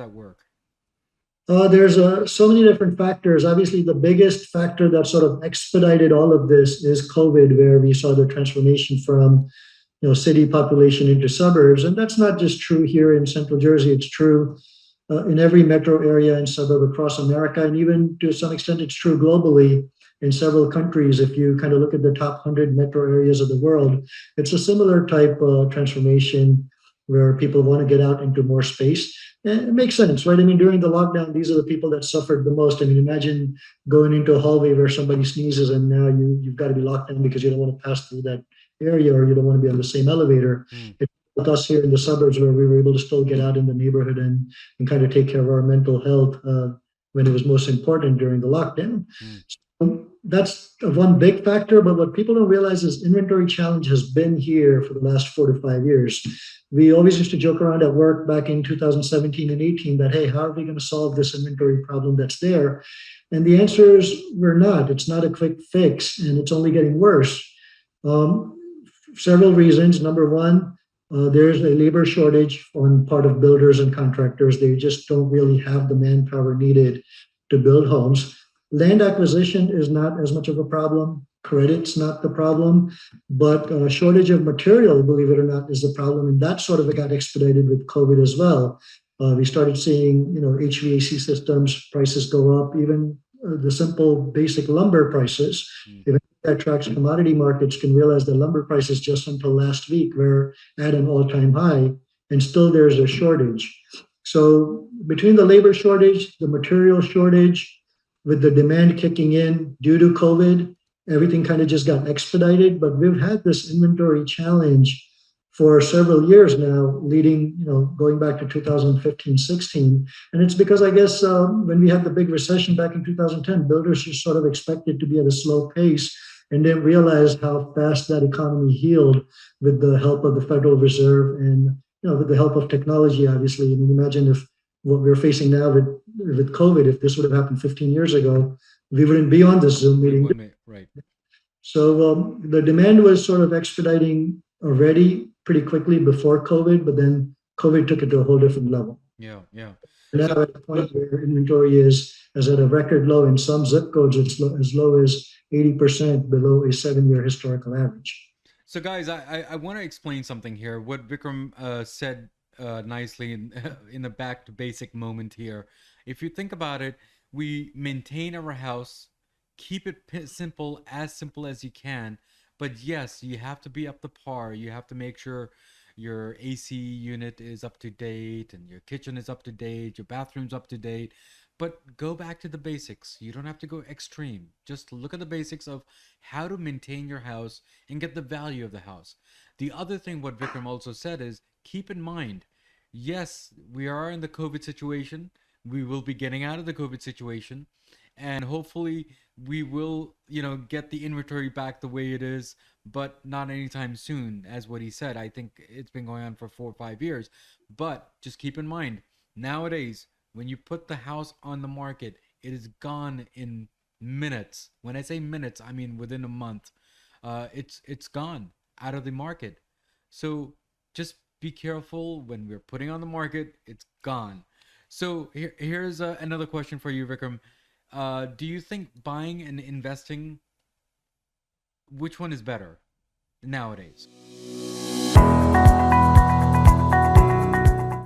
that work? There's so many different factors. Obviously, the biggest factor that sort of expedited all of this is COVID, where we saw the transformation from city population into suburbs, and that's not just true here in Central Jersey. It's true in every metro area and suburb across America, and even to some extent, it's true globally in several countries. If you kind of look at the top 100 metro areas of the world, it's a similar type of transformation where people want to get out into more space. And it makes sense, right? I mean, during the lockdown, these are the people that suffered the most. I mean, imagine going into a hallway where somebody sneezes and now you've got to be locked down because you don't want to pass through that area or you don't want to be on the same elevator. Mm, It's with us here in the suburbs where we were able to still get out in the neighborhood and kind of take care of our mental health when it was most important during the lockdown. mm, That's one big factor, but what people don't realize is inventory challenge has been here for the last 4 to 5 years. We always used to joke around at work back in 2017 and 18 that, hey, how are we going to solve this inventory problem that's there? And the answer is we're not. It's not a quick fix, and it's only getting worse. Um, Several reasons. Number one, there's a labor shortage on part of builders and contractors. They just don't really have the manpower needed to build homes. Land acquisition is not as much of a problem. Credit's not the problem, but shortage of material, believe it or not, is the problem, and that sort of got expedited with COVID as well. We started seeing, HVAC systems prices go up, even the simple basic lumber prices. mm. If that tracks commodity markets can realize the lumber prices just until last week were at an all-time high, and still there's a shortage. So between the labor shortage, the material shortage, with the demand kicking in due to COVID, everything kind of just got expedited. But we've had this inventory challenge for several years now, leading, going back to 2015, 16. And it's because I guess when we had the big recession back in 2010, builders just sort of expected to be at a slow pace and didn't realize how fast that economy healed with the help of the Federal Reserve and with the help of technology. Obviously, I mean, imagine if what we're facing now with COVID, if this would have happened 15 years ago, we wouldn't be on this Zoom We meeting. would make, right. So the demand was sort of expediting already pretty quickly before COVID, but then COVID took it to a whole different level. Yeah, yeah. Now So, at a point where inventory is at a record low. In some zip codes, it's as low as 80% below a 7-year historical average. so guys, I want to explain something here. What Vikram said nicely in in the back to basic moment here. If you think about it, we maintain our house, keep it simple as you can. But yes, you have to be up to par. You have to make sure your AC unit is up to date and your kitchen is up to date, your bathroom's up to date. But go back to the basics. You don't have to go extreme. Just look at the basics of how to maintain your house and get the value of the house. The other thing, what Vikram also said is keep in mind, yes, we are in the COVID situation. We will be getting out of the COVID situation. And hopefully we will, get the inventory back the way it is, but not anytime soon, as what he said. I think it's been going on for 4 or 5 years. But just keep in mind, nowadays, when you put the house on the market, it is gone in minutes. When I say minutes, I mean within a month. It's gone out of the market. So just be careful when we're putting on the market. It's gone. So here's another question for you, Vikram. Do you think buying and investing, which one is better nowadays?